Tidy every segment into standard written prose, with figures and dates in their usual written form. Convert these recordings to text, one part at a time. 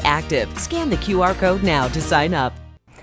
Active. Scan the QR code now to sign up.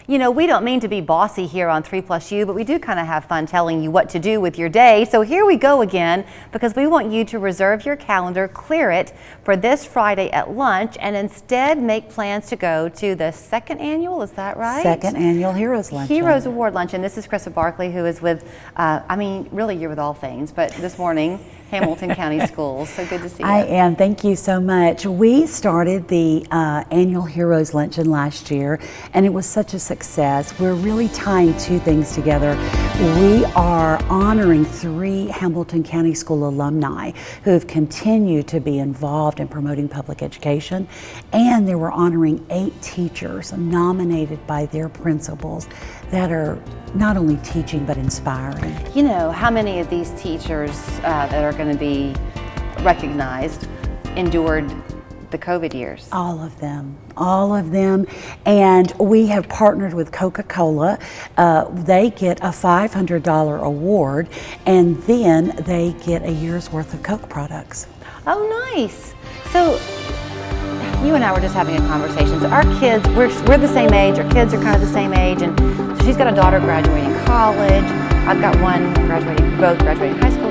You know, we don't mean to be bossy here on 3+U, but we do kind of have fun telling you what to do with your day. So here we go again, because we want you to reserve your calendar, clear it for this Friday at lunch, and instead make plans to go to the second annual, is that right? Second annual Heroes Luncheon. Heroes Award Luncheon. This is Krista Barkley, who is with, I mean, really you're with all things, but this morning, Hamilton County Schools. So good to see you. I am. Thank you so much. We started the annual Heroes Luncheon last year, and it was such a success. We're really tying two things together. We are honoring 3 Hamilton County School alumni who have continued to be involved in promoting public education, and they were honoring 8 teachers nominated by their principals that are not only teaching but inspiring. You know, how many of these teachers that are going to be recognized endured the COVID years? All of them. All of them. And we have partnered with Coca-Cola. They get a $500 award, and then they get a year's worth of Coke products. Oh, nice. So you and I were just having a conversation. So our kids, we're the same age. Our kids are kind of the same age, and so she's got a daughter graduating college. I've got one both graduating high school.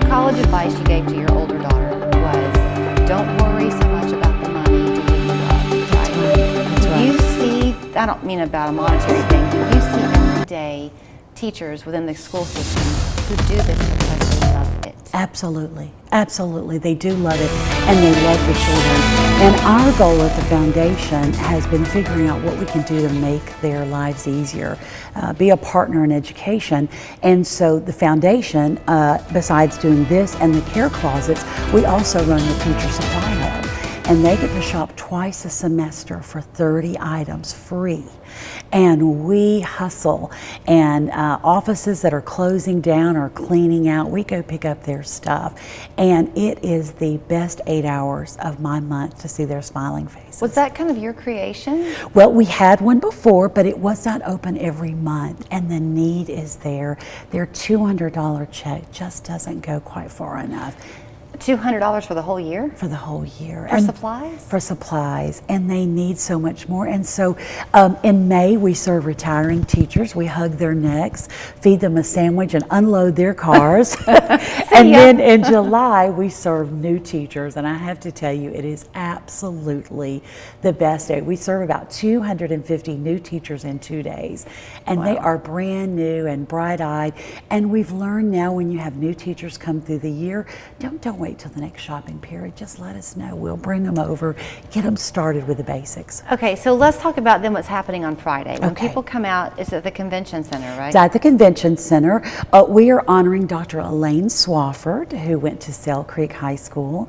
College advice you gave to your older daughter was, don't worry so much about the money, do what you love, right? That's right. You see, I don't mean about a monetary thing, do you see every day teachers within the school system who do this because they love it? Absolutely. Absolutely. They do love it, and they love the children. And our goal at the foundation has been figuring out what we can do to make their lives easier, be a partner in education. And so the foundation, besides doing this and the care closets, we also run the Teacher Supply Hub. And they get to shop twice a semester for 30 items free. And we hustle, and offices that are closing down or cleaning out, we go pick up their stuff. And it is the best 8 hours of my month to see their smiling faces. Was that kind of your creation? Well, we had one before, but it was not open every month, and the need is there. Their $200 check just doesn't go quite far enough. $200 for the whole year? For the whole year. For supplies? For supplies, and they need so much more. And so in May, we serve retiring teachers. We hug their necks, feed them a sandwich, and unload their cars. And then in July, we serve new teachers. And I have to tell you, it is absolutely the best day. We serve about 250 new teachers in 2 days. And they are brand new and bright-eyed. And we've learned now, when you have new teachers come through the year, don't wait till the next shopping period. Just let us know. We'll bring them over, get them started with the basics. Okay, so let's talk about then what's happening on Friday. When people come out, it's at the convention center, right? It's at the convention center. We are honoring Dr. Elaine Swafford, who went to Sale Creek High School,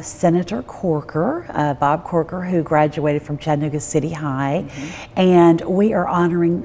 Senator Corker, Bob Corker, who graduated from Chattanooga City High, and we are honoring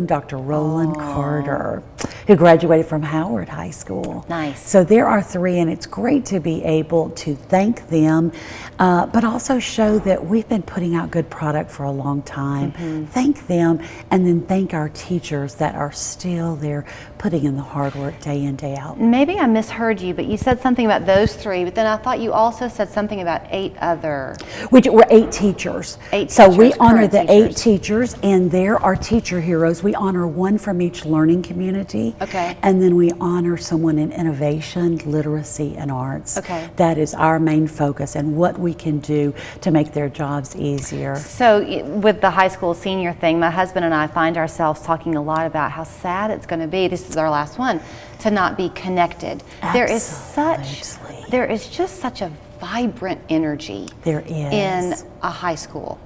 Dr. Roland Carter, who graduated from Howard High School. Nice. So there are 3, and it's great to be able to thank them, but also show that we've been putting out good product for a long time. Thank them, and then thank our teachers that are still there putting in the hard work day in, day out. Maybe I misheard you, but you said something about those 3, but then I thought you also said something about 8 other. We're 8 teachers. 8 so teachers, we honor the teachers. 8 teachers, and there are teacher heroes. We honor one from each learning community. Okay. And then we honor someone in innovation, literacy, and arts. Okay. That is our main focus, and what we can do to make their jobs easier. So with the high school senior thing, my husband and I find ourselves talking a lot about how sad it's going to be, this is our last one, to not be connected. Absolutely. There is just such a vibrant energy There is. in a high school.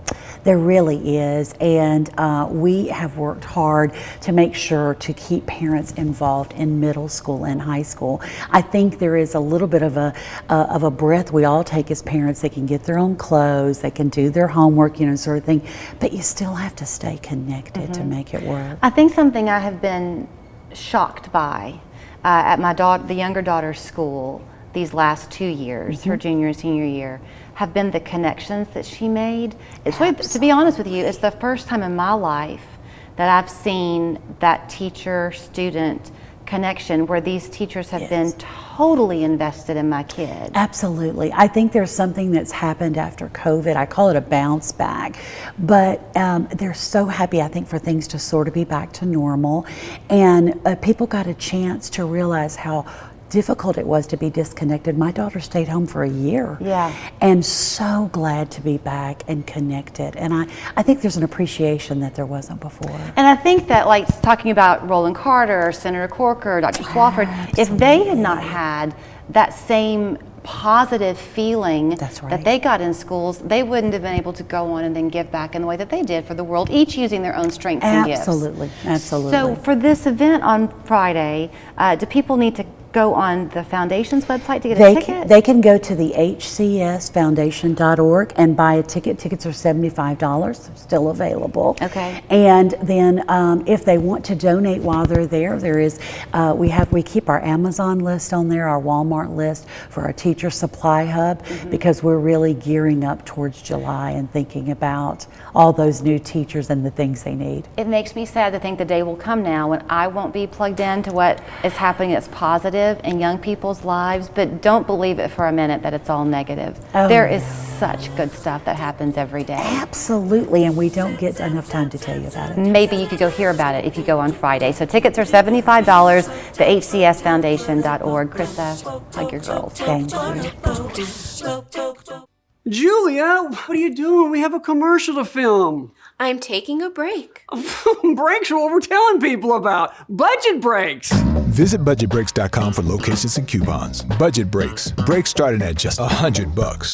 There really is, and we have worked hard to make sure to keep parents involved in middle school and high school. I think there is a little bit of a breath we all take as parents. They can get their own clothes, they can do their homework, sort of thing, but you still have to stay connected to make it work. I think something I have been shocked by at the younger daughter's school these last 2 years, her junior and senior year, have been the connections that she made. It's really, to be honest with you, it's the first time in my life that I've seen that teacher-student connection where these teachers have Yes. been totally invested in my kid. Absolutely. I think there's something that's happened after COVID. I call it a bounce back. But they're so happy, I think, for things to sort of be back to normal. And people got a chance to realize how difficult it was to be disconnected. My daughter stayed home for a year. Yeah. And so glad to be back and connected. And I think there's an appreciation that there wasn't before. And I think that, like talking about Roland Carter, Senator Corker, Dr. Swafford, if they had not had that same positive feeling That's right. that they got in schools, they wouldn't have been able to go on and then give back in the way that they did for the world, each using their own strengths and gifts. Absolutely, absolutely. So for this event on Friday, do people need to go on the foundation's website to get a ticket? They can go to the hcsfoundation.org and buy a ticket. Tickets are $75, still available. Okay. And then if they want to donate while they're there, we keep our Amazon list on there, our Walmart list for our teacher supply hub, because we're really gearing up towards July and thinking about all those new teachers and the things they need. It makes me sad to think the day will come now when I won't be plugged in to what is happening that's positive in young people's lives, but don't believe it for a minute that it's all negative. Oh, there is such good stuff that happens every day. Absolutely, and we don't get enough time to tell you about it. Maybe you could go hear about it if you go on Friday. So tickets are $75, the hcsfoundation.org. Krista, hug your girls. Thank you. Julia, what are you doing? We have a commercial to film. I'm taking a break. Breaks are what we're telling people about. Budget breaks. Visit budgetbreaks.com for locations and coupons. Budget Breaks. Breaks starting at just $100.